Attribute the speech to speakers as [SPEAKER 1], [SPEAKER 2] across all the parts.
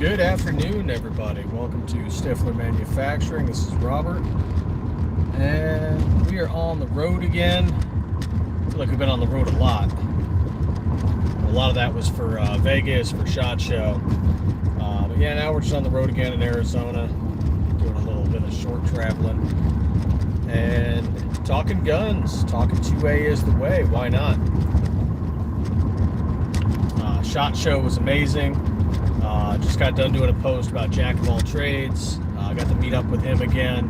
[SPEAKER 1] Good afternoon, everybody. Welcome to Stiffler Manufacturing. This is Robert, and we are on the road again. I feel like we've been on the road a lot. A lot of that was for Vegas, for SHOT Show. But yeah, now we're just on the road again in Arizona, doing a little bit of short traveling and talking guns. Talking 2A is the way. Why not? SHOT Show was amazing. Just got done doing a post about Jack of all trades. I got to meet up with him again,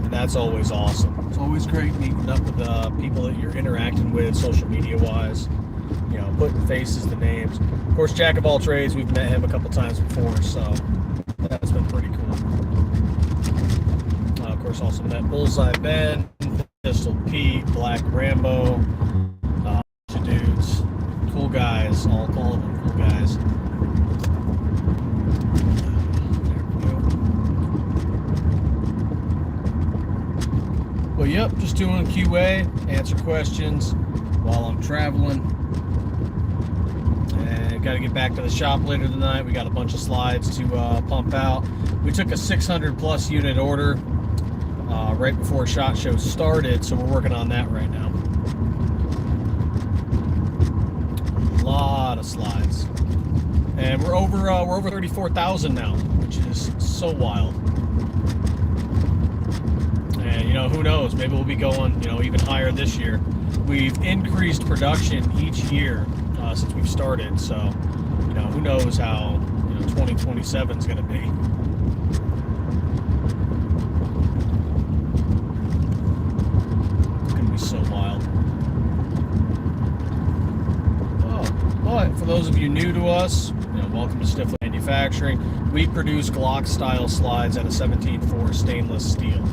[SPEAKER 1] and that's always awesome. It's always great meeting up with people that you're interacting with social media wise, you know, putting faces to names. Of course, Jack of all trades, we've met him a couple times before, so that's been pretty cool. Of course, also met Bullseye Ben, Pistol Pete, Black Rambo, dudes, cool guys, all of them cool guys. Well, yep, just doing QA, answer questions while I'm traveling. And got to get back to the shop later tonight. We got a bunch of slides to pump out. We took a 600 plus unit order right before SHOT Show started, so we're working on that right now. A lot of slides, and we're over 34,000 now, which is so wild. And, you know, who knows? Maybe we'll be going, you know, even higher this year. We've increased production each year since we've started. So, you know, who knows how, you know, 2027 is going to be. It's going to be so wild. Oh, but for those of you new to us, you know, welcome to Stiffler Manufacturing. We produce Glock-style slides out of 17.4 stainless steel.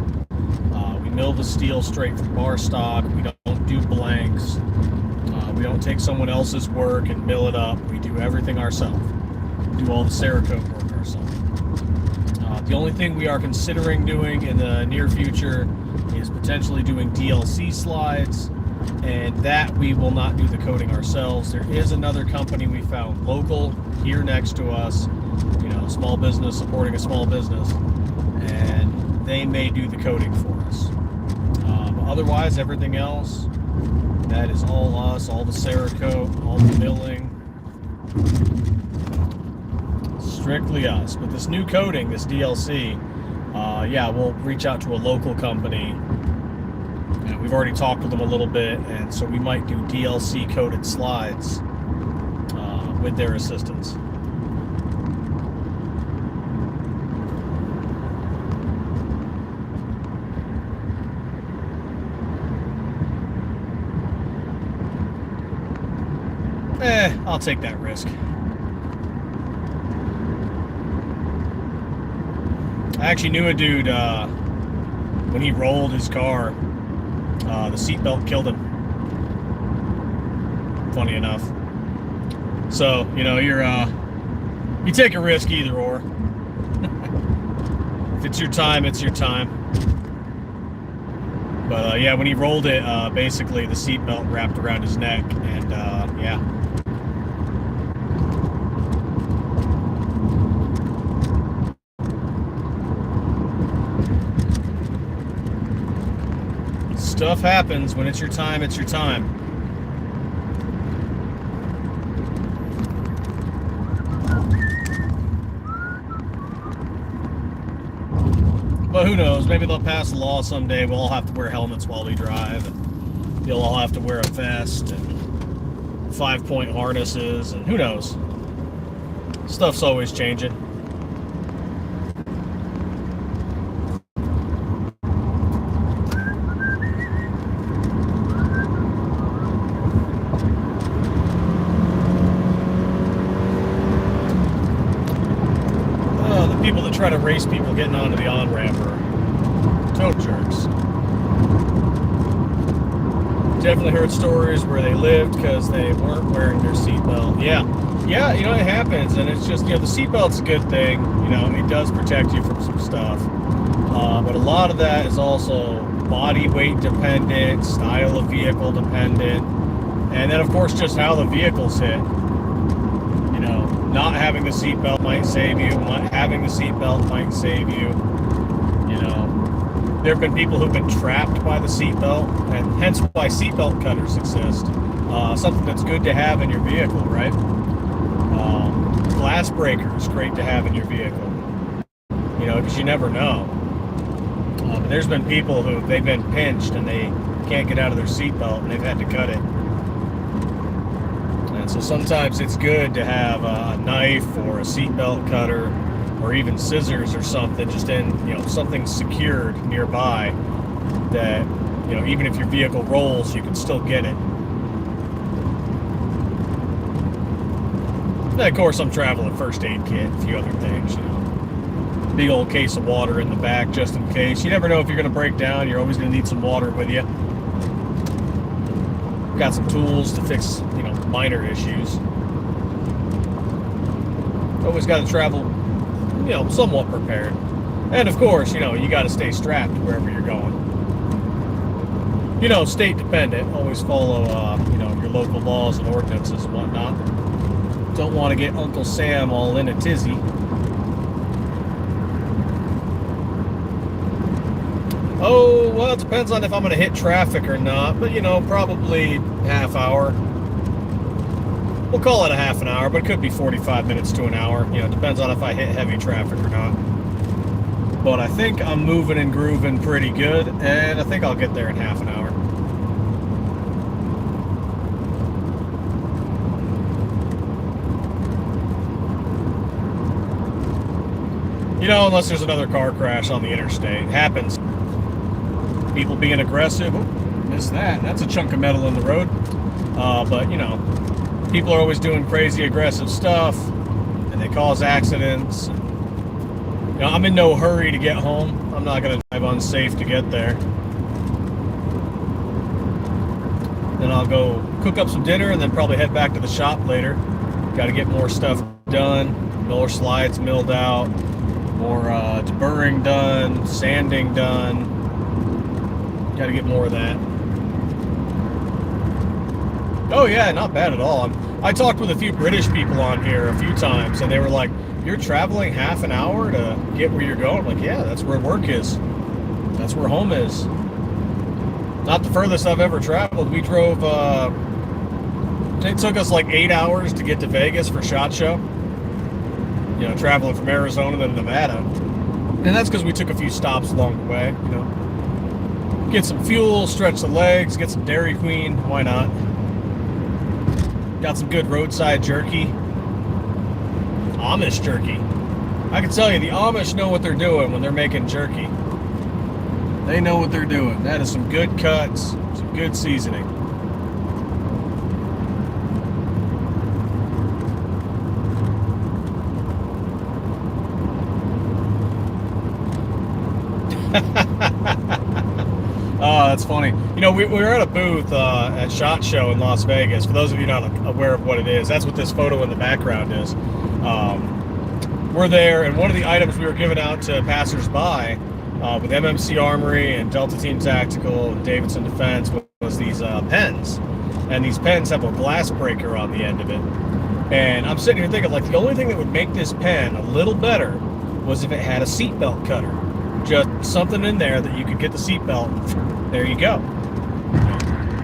[SPEAKER 1] Mill the steel straight from bar stock. We don't do blanks. We don't take someone else's work and mill it up. We do everything ourselves. We do all the Cerakote work ourselves. The only thing we are considering doing in the near future is potentially doing DLC slides, and that we will not do the coating ourselves. There is another company we found local here next to us, you know, small business supporting a small business, and they may do the coating for us. Otherwise, everything else, that is all us, all the Cerakote, all the milling, strictly us. But this new coating, this DLC, yeah, we'll reach out to a local company. And we've already talked with them a little bit, and so we might do DLC coated slides with their assistance. I'll take that risk. I actually knew a dude, when he rolled his car, the seatbelt killed him. Funny enough. So, you know, you take a risk either or. If it's your time, it's your time. But, yeah, when he rolled it, basically the seatbelt wrapped around his neck, and, yeah. Stuff happens. When it's your time, it's your time. But who knows? Maybe they'll pass a law someday. We'll all have to wear helmets while we drive. And you'll all have to wear a vest and 5-point harnesses. And who knows? Stuff's always changing. People that try to race people getting onto the on-ramp are total jerks. Definitely heard stories where they lived because they weren't wearing their seatbelt. Yeah, you know, it happens, and it's just, you know, the seatbelt's a good thing. You know, it does protect you from some stuff. But a lot of that is also body weight dependent, style of vehicle dependent, and then, of course, just how the vehicle's hit. You know, not having the seatbelt might save you. Having the seatbelt might save you. You know, there have been people who've been trapped by the seatbelt, and hence why seatbelt cutters exist. Something that's good to have in your vehicle, right? Glass breakers, great to have in your vehicle. You know, because you never know. There's been people who they've been pinched and they can't get out of their seatbelt and they've had to cut it. And so sometimes it's good to have a knife or a seatbelt cutter or even scissors or something just in, you know, something secured nearby that, you know, even if your vehicle rolls, you can still get it. And of course, I'm traveling first aid kit, a few other things, you know. Big old case of water in the back just in case. You never know if you're going to break down. You're always going to need some water with you. Got some tools to fix, you know, minor issues. Always got to travel, you know, somewhat prepared. And of course, you know, you got to stay strapped wherever you're going. You know, state dependent. Always follow, you know, your local laws and ordinances and whatnot. Don't want to get Uncle Sam all in a tizzy. Oh, well, it depends on if I'm going to hit traffic or not, but, you know, probably half hour. We'll call it a half an hour, but it could be 45 minutes to an hour. You know, it depends on if I hit heavy traffic or not. But I think I'm moving and grooving pretty good, and I think I'll get there in half an hour. You know, unless there's another car crash on the interstate. It happens. People being aggressive. Oh, missed that. That's a chunk of metal in the road. But, you know, people are always doing crazy aggressive stuff, and they cause accidents. You know, I'm in no hurry to get home. I'm not going to drive unsafe to get there. Then I'll go cook up some dinner and then probably head back to the shop later. Got to get more stuff done. More slides milled out. More deburring done. Sanding done. Got to get more of that. Oh yeah, not bad at all. I talked with a few British people on here a few times, and they were like, "You're traveling half an hour to get where you're going?" I'm like, yeah, that's where work is. That's where home is. Not the furthest I've ever traveled. We drove. It took us like 8 hours to get to Vegas for SHOT Show. You know, traveling from Arizona to Nevada, and that's because we took a few stops along the way. You know. Get some fuel, stretch the legs, get some Dairy Queen, why not? Got some good roadside jerky. Amish jerky. I can tell you, the Amish know what they're doing when they're making jerky. They know what they're doing. That is some good cuts, some good seasoning. Oh, that's funny. You know, we were at a booth at SHOT Show in Las Vegas. For those of you not aware of what it is, that's what this photo in the background is. We're there, and one of the items we were giving out to passersby with MMC Armory and Delta Team Tactical and Davidson Defense was these pens. And these pens have a glass breaker on the end of it. And I'm sitting here thinking, like, the only thing that would make this pen a little better was if it had a seatbelt cutter. Just something in there that you could get the seatbelt. There you go.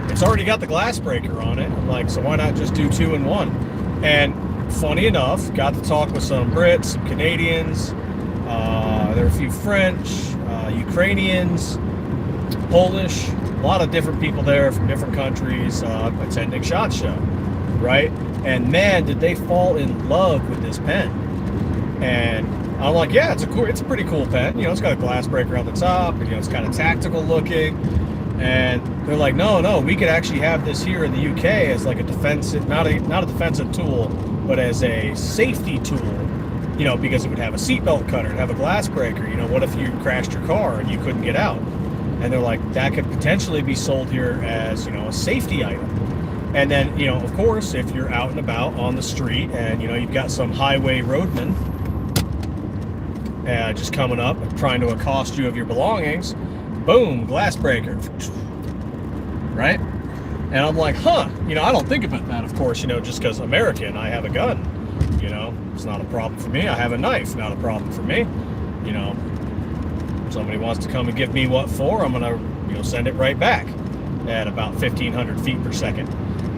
[SPEAKER 1] It's already got the glass breaker on it. I'm like, so why not just do 2 in 1? And funny enough, got to talk with some Brits, some Canadians. There were a few French, Ukrainians, Polish, a lot of different people there from different countries attending SHOT Show, right? And man, did they fall in love with this pen. And I'm like, yeah, it's a pretty cool pen. You know, it's got a glass breaker on the top. And, you know, it's kind of tactical looking. And they're like, no, we could actually have this here in the UK as like a defensive, not a defensive tool, but as a safety tool. You know, because it would have a seatbelt cutter, it'd have a glass breaker. You know, what if you crashed your car and you couldn't get out? And they're like, that could potentially be sold here as, you know, a safety item. And then, you know, of course, if you're out and about on the street and, you know, you've got some highway roadman just coming up trying to accost you of your belongings, boom, glass breaker, right? And I'm like, you know, I don't think about that, of course, you know, just because American, I have a gun. You know, it's not a problem for me. I have a knife, not a problem for me. You know, somebody wants to come and give me what for, I'm gonna, you know, send it right back at about 1,500 feet per second.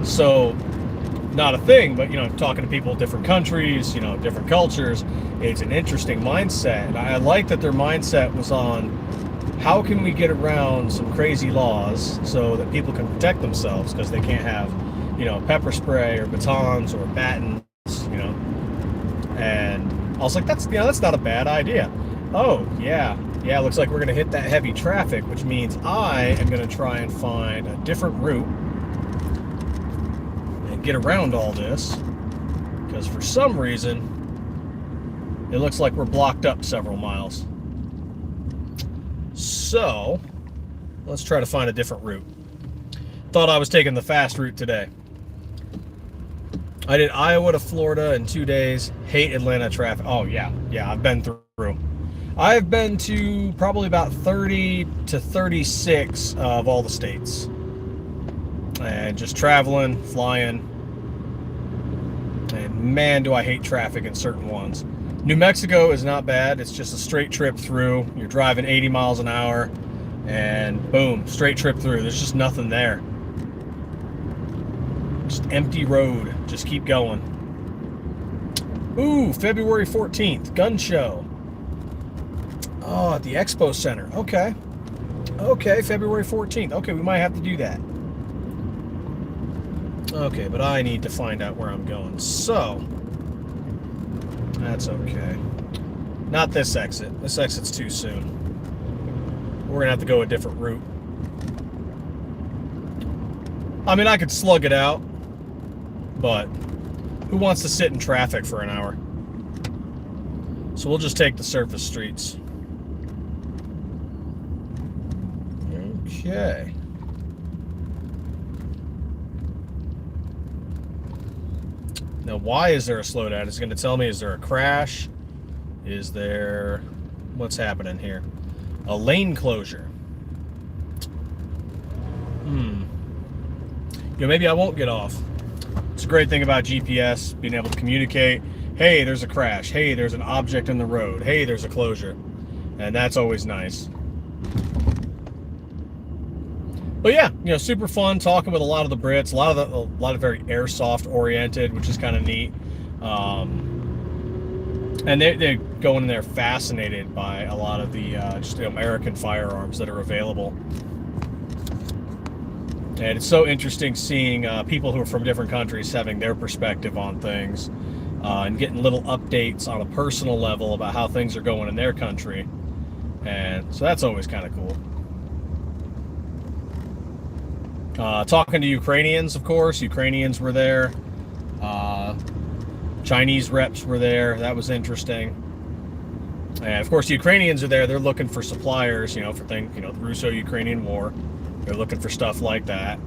[SPEAKER 1] So, not a thing, but, you know, talking to people in different countries, you know, different cultures, it's an interesting mindset. And I like that their mindset was on how can we get around some crazy laws so that people can protect themselves because they can't have, you know, pepper spray or batons or batons, you know. And I was like, that's, you know, that's not a bad idea. Oh, yeah, looks like we're going to hit that heavy traffic, which means I am going to try and find a different route and get around all this, because for some reason it looks like we're blocked up several miles. So let's try to find a different route. Thought I was taking the fast route today. I did Iowa to Florida in 2 days. Hate Atlanta traffic. Oh yeah, I've been through. I've been to probably about 30 to 36 of all the states. And just traveling, flying. And man, do I hate traffic in certain ones. New Mexico is not bad. It's just a straight trip through. You're driving 80 miles an hour and boom, straight trip through. There's just nothing there. Just empty road. Just keep going. Ooh, February 14th, gun show. Oh, at the Expo Center. Okay. Okay, February 14th. Okay, we might have to do that. Okay, but I need to find out where I'm going. So, that's okay. Not this exit. This exit's too soon. We're going to have to go a different route. I mean, I could slug it out, but who wants to sit in traffic for an hour? So we'll just take the surface streets. Okay. Now, why is there a slowdown? It's going to tell me, is there a crash? Is there... what's happening here? A lane closure. You know, maybe I won't get off. It's a great thing about GPS, being able to communicate. Hey, there's a crash. Hey, there's an object in the road. Hey, there's a closure. And that's always nice. But yeah, you know, super fun talking with a lot of the Brits, a lot of very airsoft oriented, which is kind of neat. And they go in there fascinated by a lot of the just the American firearms that are available. And it's so interesting seeing people who are from different countries having their perspective on things and getting little updates on a personal level about how things are going in their country. And so that's always kind of cool. Talking to Ukrainians, of course. Ukrainians were there. Chinese reps were there. That was interesting. And of course, the Ukrainians are there. They're looking for suppliers, you know, for things, you know, the Russo-Ukrainian War. They're looking for stuff like that.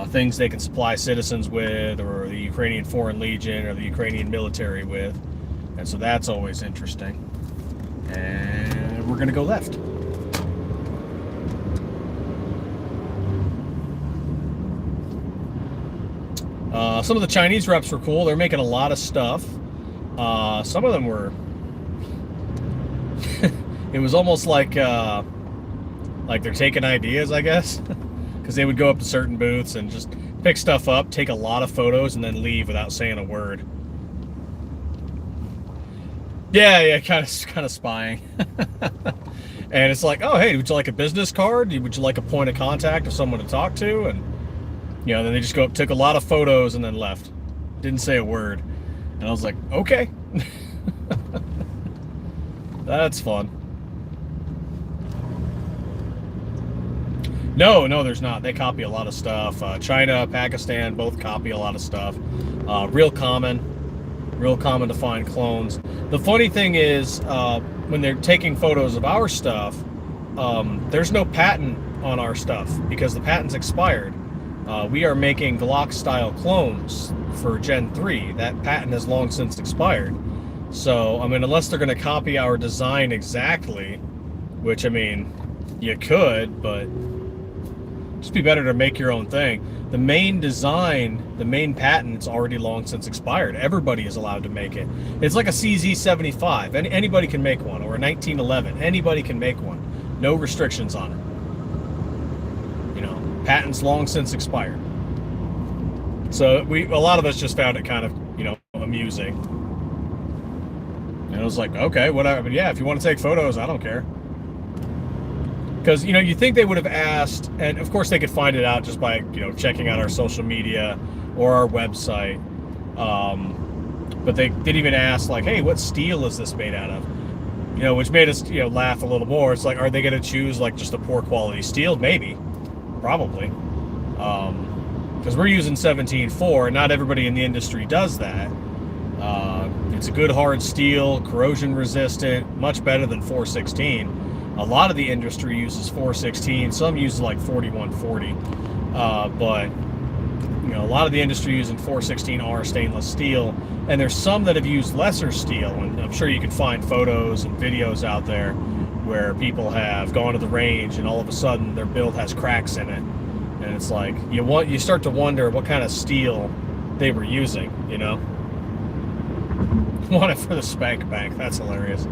[SPEAKER 1] Things they can supply citizens with, or the Ukrainian Foreign Legion, or the Ukrainian military with. And so that's always interesting. And we're going to go left. Some of the Chinese reps were cool. They're making a lot of stuff. Some of them were... it was almost like they're taking ideas, I guess. Because they would go up to certain booths and just pick stuff up, take a lot of photos, and then leave without saying a word. Yeah, kind of spying. And it's like, oh, hey, would you like a business card? Would you like a point of contact of someone to talk to? And you know, then they just go up, took a lot of photos, and then left. Didn't say a word. And I was like, okay. That's fun. No, there's not. They copy a lot of stuff. China, Pakistan, both copy a lot of stuff. Real common to find clones. The funny thing is, when they're taking photos of our stuff, there's no patent on our stuff because the patent's expired. We are making Glock-style clones for Gen 3. That patent has long since expired. So, I mean, unless they're going to copy our design exactly, which, I mean, you could, but Just be better to make your own thing. The main design, the main patent's already long since expired. Everybody is allowed to make it. It's like a CZ75. Anybody can make one, or a 1911. Anybody can make one. No restrictions on it. You know, patents long since expired. So a lot of us just found it kind of, you know, amusing. And it was like, okay, whatever. But yeah, if you want to take photos, I don't care. Because, you know, you think they would have asked, and of course they could find it out just by, you know, checking out our social media or our website. But they didn't even ask, like, hey, what steel is this made out of? You know, which made us, you know, laugh a little more. It's like, are they going to choose, like, just a poor quality steel? Maybe. Probably. Because we're using 17.4, and not everybody in the industry does that. It's a good hard steel, corrosion resistant, much better than 416. A lot of the industry uses 416. Some use like 4140. But you know, a lot of the industry using 416R stainless steel, and there's some that have used lesser steel. And I'm sure you can find photos and videos out there where people have gone to the range and all of a sudden their build has cracks in it, and it's like you start to wonder what kind of steel they were using. You know, want it for the spank bank? That's hilarious.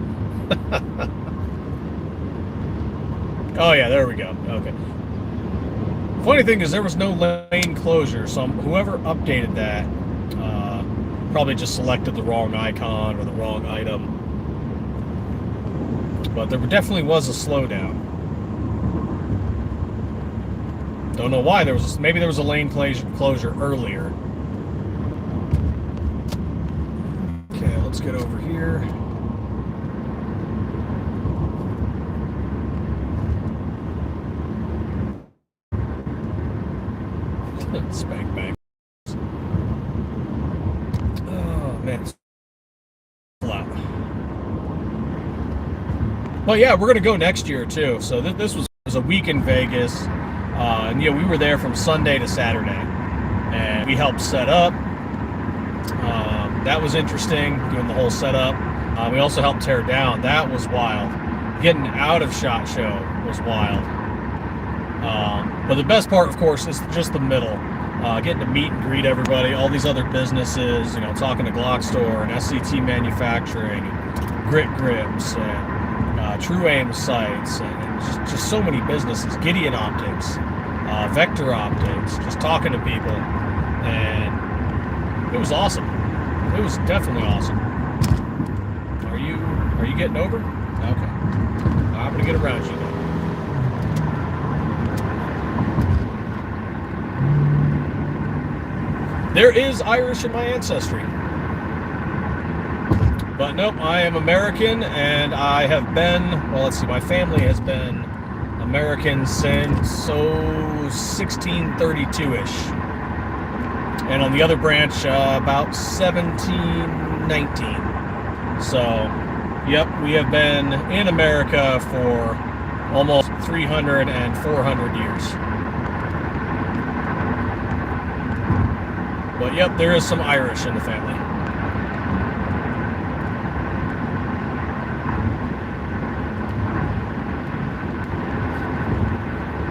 [SPEAKER 1] Oh yeah, there we go. Okay. Funny thing is there was no lane closure, so whoever updated that probably just selected the wrong icon or the wrong item. But there definitely was a slowdown. Don't know why there was. Maybe there was a lane closure earlier. Okay, let's get over here. Spank bang. Oh man, it's flat. Well, yeah, we're gonna go next year too. So this was a week in Vegas, and yeah, we were there from Sunday to Saturday, and we helped set up. That was interesting, doing the whole setup. We also helped tear down. That was wild. Getting out of SHOT Show was wild. But the best part, of course, is just the middle. Getting to meet and greet everybody, all these other businesses, you know, talking to Glock Store and SCT Manufacturing, and Grit Grips, and True Aim sites, and just so many businesses. Gideon Optics, Vector Optics, just talking to people, and it was awesome. It was definitely awesome. Are you getting over? Okay. I'm gonna get around you then. There is Irish in my ancestry. But nope, I am American, and I have been, well, let's see, my family has been American since 1632-ish. And on the other branch, about 1719. So, yep, we have been in America for almost 300 and 400 years. But yep, there is some Irish in the family.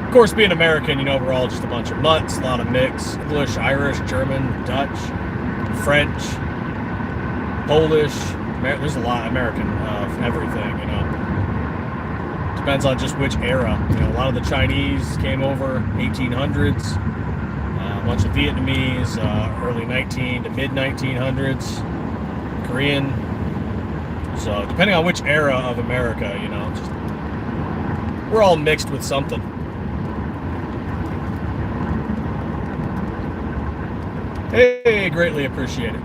[SPEAKER 1] Of course, being American, you know, we're all just a bunch of mutts, a lot of mix. English, Irish, German, Dutch, French, Polish. There's a lot of American of everything, you know. Depends on just which era. You know, a lot of the Chinese came over 1800s. A bunch of Vietnamese, early 19 to mid 1900s, Korean. So depending on which era of America, you know, just, we're all mixed with something. Hey, greatly appreciate it.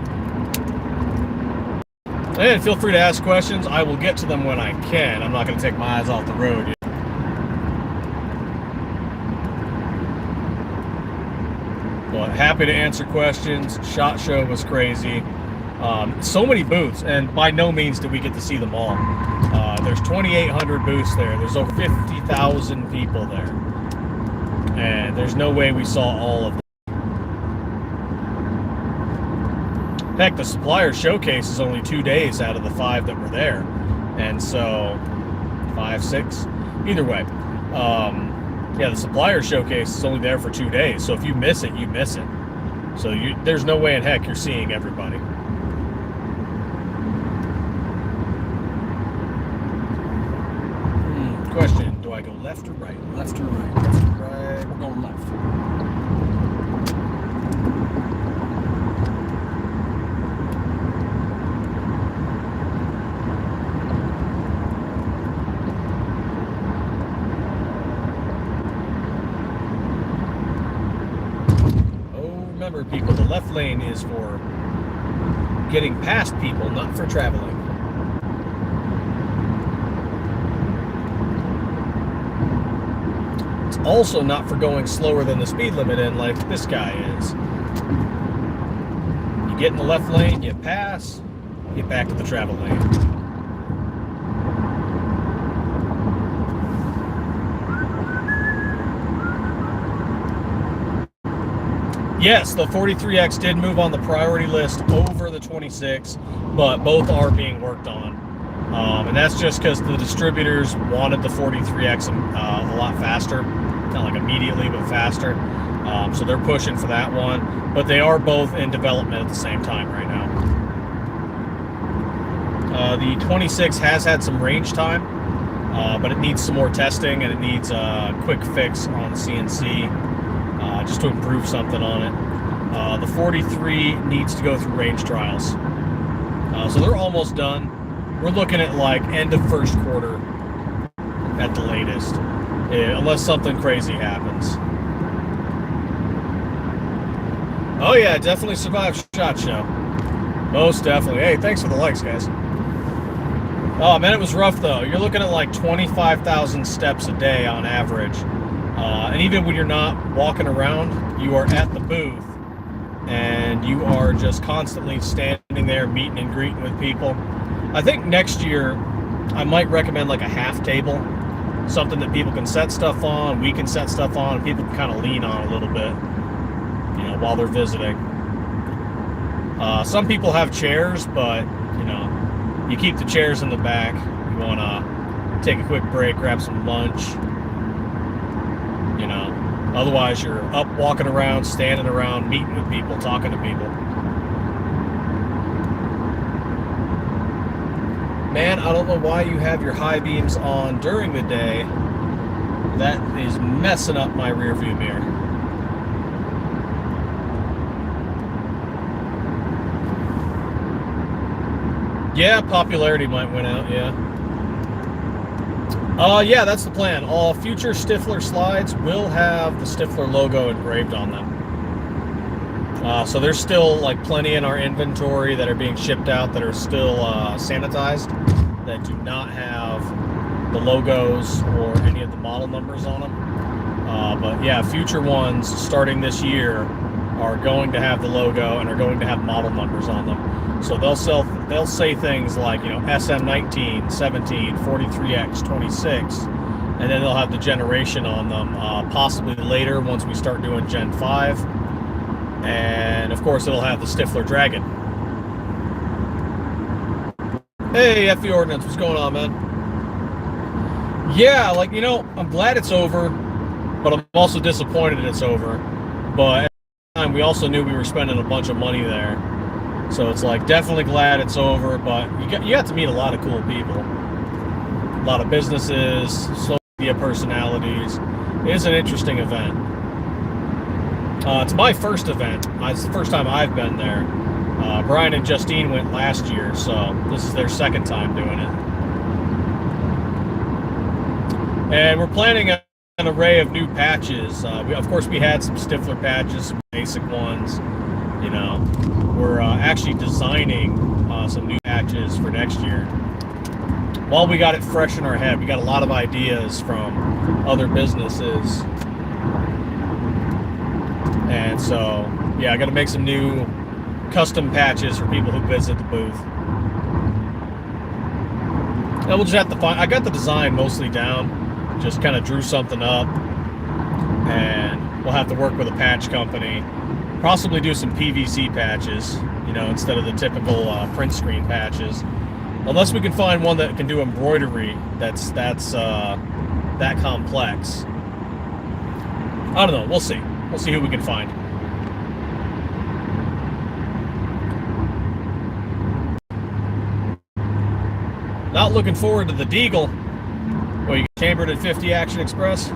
[SPEAKER 1] And feel free to ask questions. I will get to them when I can. I'm not going to take my eyes off the road. But happy to answer questions. SHOT Show was crazy. So many booths, and by no means did we get to see them all. There's 2,800 booths there. There's over 50,000 people there. And there's no way we saw all of them. Heck, the supplier showcase is only 2 days out of the 5 that were there. And so, 5, 6, either way. Yeah, the supplier showcase is only there for 2 days, so if you miss it, you miss it. So there's no way in heck you're seeing everybody. Question, do I go left or right? Left or right? Left or right? We're going left. Remember, people, the left lane is for getting past people, not for traveling. It's also not for going slower than the speed limit in, like this guy is. You get in the left lane, you pass, get back to the travel lane. Yes, the 43X did move on the priority list over the 26, but both are being worked on. And that's just because the distributors wanted the 43X a lot faster. Not like immediately, but faster. So they're pushing for that one. But they are both in development at the same time right now. The 26 has had some range time, but it needs some more testing, and it needs a quick fix on the CNC. Just to improve something on it. The 43 needs to go through range trials. So they're almost done. We're looking at like end of first quarter at the latest, unless something crazy happens. Oh yeah, definitely survived SHOT Show. Most definitely. Hey, thanks for the likes, guys. Oh man, it was rough though. You're looking at like 25,000 steps a day on average. And even when you're not walking around, you are at the booth and you are just constantly standing there meeting and greeting with people. I think next year I might recommend like a half table, something that people can set stuff on, we can set stuff on, and people can kind of lean on a little bit, you know, while they're visiting. Some people have chairs, but you know, you keep the chairs in the back. You want to take a quick break, grab some lunch. You know, otherwise you're up walking around, standing around, meeting with people, talking to people. Man, I don't know why you have your high beams on during the day. That is messing up my rear view mirror. Yeah, popularity might win out, yeah. Yeah, that's the plan. All future Stiffler slides will have the Stiffler logo engraved on them. So there's still like plenty in our inventory that are being shipped out that are still sanitized, that do not have the logos or any of the model numbers on them. But yeah, future ones starting this year are going to have the logo and are going to have model numbers on them. So they'll say things like, you know, SM19, 17, 43X, 26, and then they'll have the generation on them, possibly later once we start doing Gen 5. And of course it'll have the Stiffler Dragon. Hey, FE Ordnance, what's going on, man? Yeah, like, you know, I'm glad it's over, but I'm also disappointed it's over. But at the time, we also knew we were spending a bunch of money there. So it's like, definitely glad it's over, but you got to meet a lot of cool people. A lot of businesses, social media personalities. It is an interesting event. It's my first event. It's the first time I've been there. Brian and Justine went last year, so this is their second time doing it. And we're planning an array of new patches. Of course, we had some Stiffler patches, some basic ones, you know. We're actually designing some new patches for next year. While we got it fresh in our head, we got a lot of ideas from other businesses. And so, yeah, I got to make some new custom patches for people who visit the booth. And we'll just have to find, I got the design mostly down, just kind of drew something up, and we'll have to work with a patch company. Possibly do some PVC patches, you know, instead of the typical print screen patches. Unless we can find one that can do embroidery that's that complex. I don't know. We'll see. We'll see who we can find. Not looking forward to the Deagle. Well, you chambered at 50 Action Express?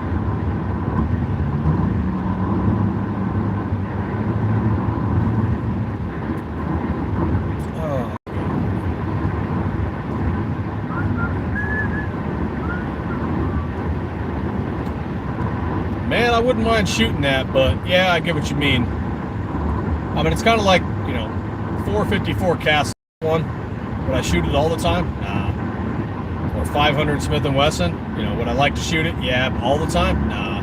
[SPEAKER 1] Oh. Man, I wouldn't mind shooting that, but yeah, I get what you mean. I mean, it's kind of like, you know, 454 cast one. Would I shoot it all the time? Nah. Or 500 Smith & Wesson, you know, would I like to shoot it? Yeah, all the time? Nah.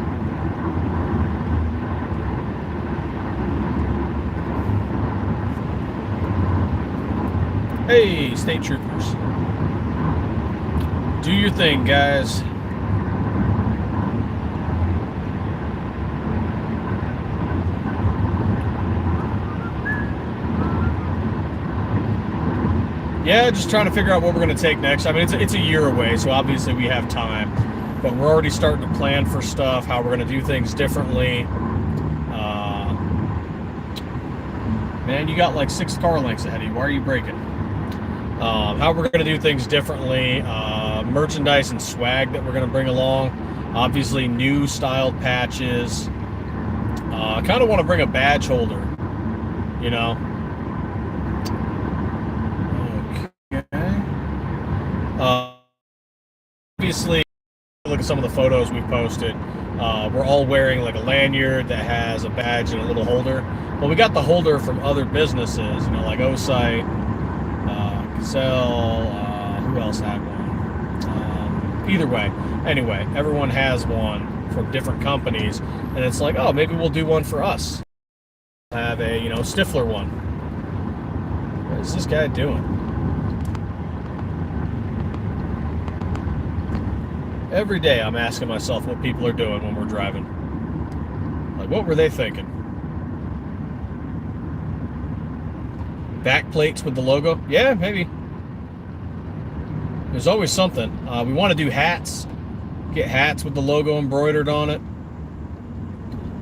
[SPEAKER 1] Hey, state troopers. Do your thing, guys. Yeah, just trying to figure out what we're going to take next. I mean, it's a year away, so obviously we have time. But we're already starting to plan for stuff, how we're going to do things differently. Man, you got like 6 car lengths ahead of you. Why are you braking? How we're going to do things differently. Merchandise and swag that we're going to bring along. Obviously, new styled patches. I kind of want to bring a badge holder, you know. Obviously, look at some of the photos we posted. We're all wearing like a lanyard that has a badge and a little holder. Well, we got the holder from other businesses, you know, like Osite, Cassell, who else had one? Either way, anyway, everyone has one from different companies, and it's like, oh, maybe we'll do one for us. Have a, you know, Stiffler one. What is this guy doing? Every day I'm asking myself what people are doing when we're driving. Like, what were they thinking? Back plates with the logo? Yeah, maybe. There's always something. We want to do hats. Get hats with the logo embroidered on it.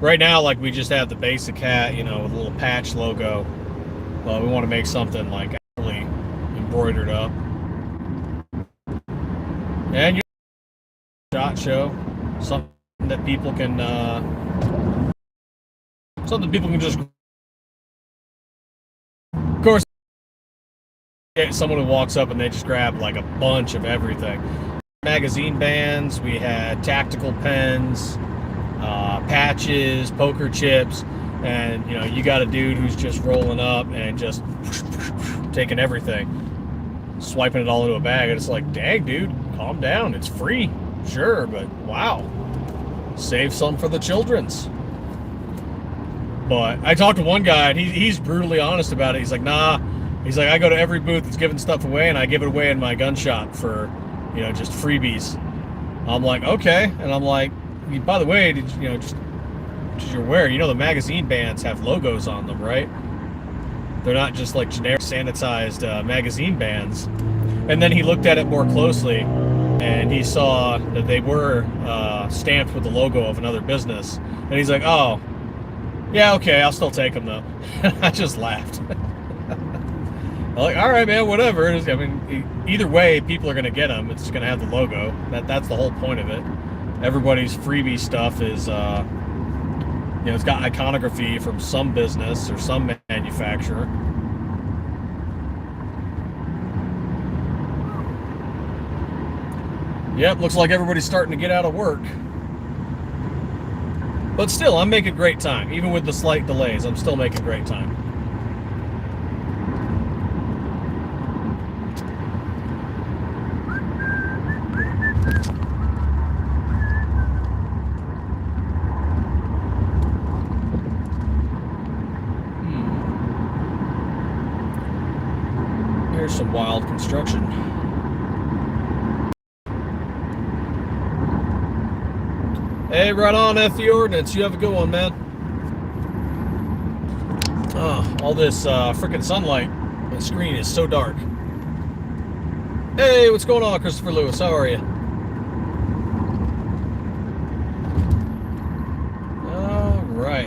[SPEAKER 1] Right now, like, we just have the basic hat, you know, with a little patch logo. But we want to make something, like, actually embroidered up. And you shot show, something that people can just, of course, someone who walks up and they just grab like a bunch of everything. Magazine bands, we had tactical pens, patches, poker chips, and you know, you got a dude who's just rolling up and just taking everything, swiping it all into a bag, and it's like, dang, dude, calm down, it's free. Sure, but wow, save some for the children's. But I talked to one guy, and he's brutally honest about it. He's like, nah. He's like, I go to every booth that's giving stuff away, and I give it away in my gun shop for, you know, just freebies. I'm like, okay. And I'm like, by the way, did you know, just you're aware, you know, the magazine bands have logos on them, right? They're not just like generic sanitized magazine bands. And then he looked at it more closely, and he saw that they were stamped with the logo of another business. And he's like, oh, yeah, okay, I'll still take them, though. I just laughed. I'm like, all right, man, whatever. I mean, either way, people are going to get them. It's going to have the logo. That's the whole point of it. Everybody's freebie stuff is, you know, it's got iconography from some business or some manufacturer. Yep, looks like everybody's starting to get out of work. But still, I'm making great time. Even with the slight delays, I'm still making great time. Here's some wild construction. Hey, right on, F the ordnance. You have a good one, man. Oh, all this freaking sunlight. My screen is so dark. Hey, what's going on, Christopher Lewis? How are you?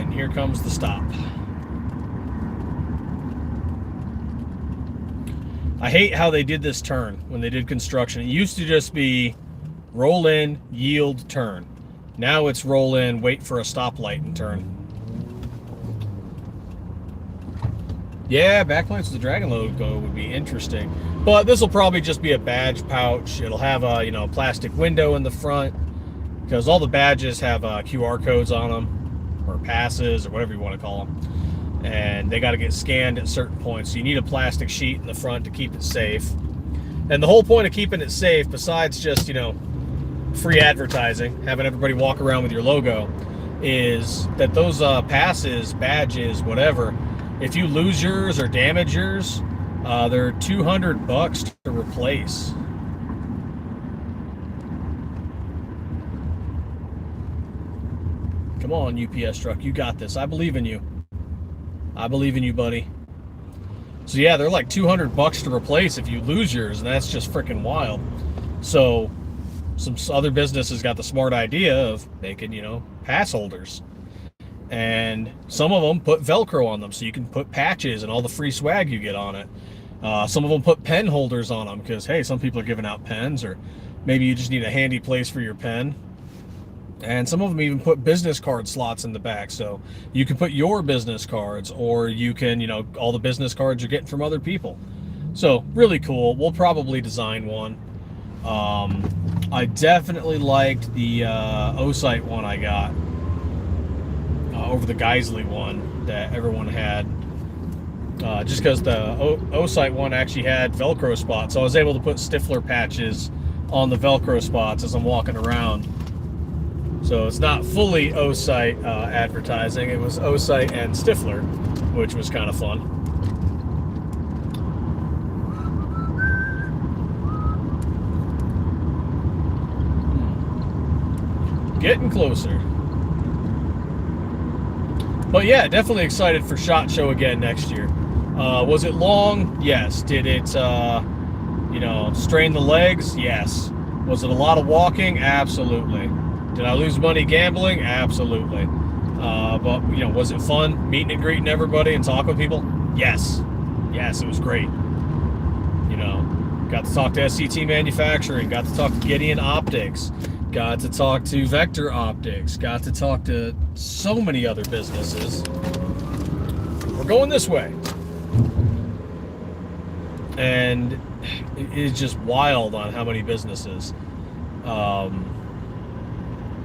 [SPEAKER 1] and here comes the stop. I hate how they did this turn when they did construction. It used to just be roll in, yield, turn. Now it's roll in, wait for a stoplight and turn. Yeah, backlights with the Dragon logo would be interesting. But this will probably just be a badge pouch. It'll have a, you know, plastic window in the front, because all the badges have QR codes on them, or passes, or whatever you want to call them. And they got to get scanned at certain points. So you need a plastic sheet in the front to keep it safe. And the whole point of keeping it safe, besides just, you know, free advertising, having everybody walk around with your logo, is that those passes, badges, whatever, if you lose yours or damage yours, they're $200 to replace. Come on, UPS truck, you got this. I believe in you. I believe in you, buddy. So yeah, they're like $200 to replace if you lose yours, and that's just freaking wild. So some other businesses got the smart idea of making, you know, pass holders. And some of them put Velcro on them so you can put patches and all the free swag you get on it. Some of them put pen holders on them because, hey, some people are giving out pens, or maybe you just need a handy place for your pen. And some of them even put business card slots in the back, so you can put your business cards, or you can, you know, all the business cards you're getting from other people. So really cool. We'll probably design one. I definitely liked the O-Site one I got over the Geisley one that everyone had, just because the O-Site one actually had Velcro spots, so I was able to put Stiffler patches on the Velcro spots as I'm walking around. So it's not fully O-Site advertising. It was O-Site and Stiffler, which was kind of fun. Getting closer. But yeah, definitely excited for SHOT Show again next year. Was it long? Yes. Did it, you know, strain the legs? Yes. Was it a lot of walking? Absolutely. Did I lose money gambling? Absolutely. But, you know, was it fun meeting and greeting everybody and talking with people? Yes. Yes, it was great. You know, got to talk to SCT Manufacturing, got to talk to Gideon Optics, got to talk to Vector Optics, got to talk to so many other businesses. We're going this way. And it's just wild on how many businesses.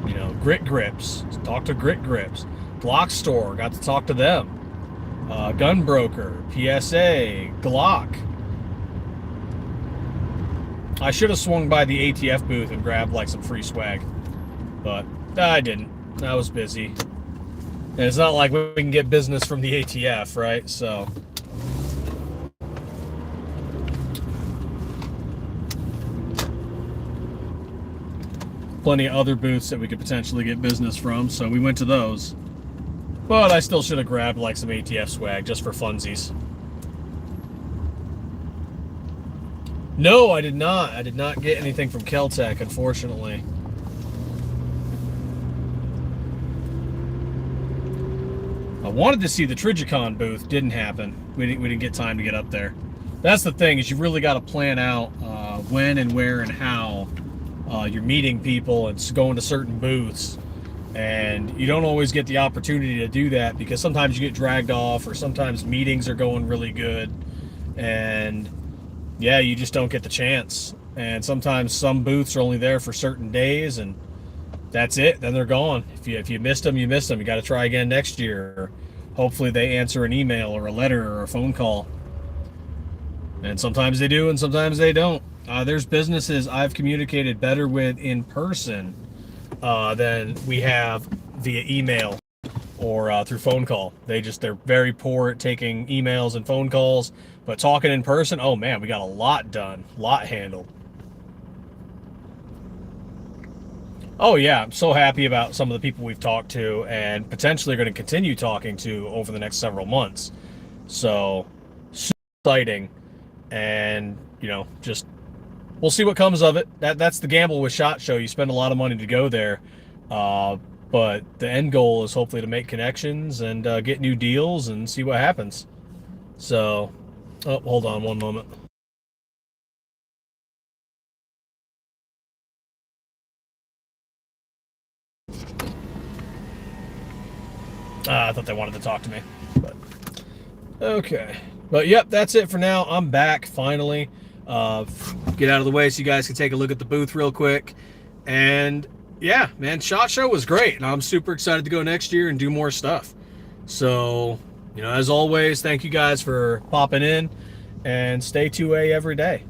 [SPEAKER 1] You know, Grit Grips, talk to Grit Grips. Glock Store, got to talk to them. Gun Broker, PSA, Glock. I should have swung by the ATF booth and grabbed like some free swag, but I didn't. I was busy. And it's not like we can get business from the ATF, right? So plenty of other booths that we could potentially get business from, so we went to those. But I still should have grabbed like some ATF swag just for funsies. No, I did not. I did not get anything from Kel-Tec, unfortunately. I wanted to see the Trigicon booth. Didn't happen. We didn't get time to get up there. That's the thing, is you really got to plan out when and where and how you're meeting people and going to certain booths. And you don't always get the opportunity to do that because sometimes you get dragged off, or sometimes meetings are going really good. And yeah, you just don't get the chance. And sometimes some booths are only there for certain days, and that's it. Then they're gone. If you missed them, you missed them. You got to try again next year. Or hopefully they answer an email or a letter or a phone call. And sometimes they do, and sometimes they don't. There's businesses I've communicated better with in person than we have via email or through phone call. They're very poor at taking emails and phone calls, but talking in person, oh man, we got a lot done, a lot handled. Oh yeah, I'm so happy about some of the people we've talked to and potentially going to continue talking to over the next several months. So, super exciting. And, you know, just we'll see what comes of it. That's the gamble with SHOT Show. You spend a lot of money to go there, but But the end goal is hopefully to make connections and get new deals and see what happens. So, oh, hold on one moment. I thought they wanted to talk to me, but okay. But yep, that's it for now. I'm back finally. Get out of the way so you guys can take a look at the booth real quick. And yeah, man, SHOT Show was great, and I'm super excited to go next year and do more stuff. So, you know, as always, thank you guys for popping in, and stay 2A every day.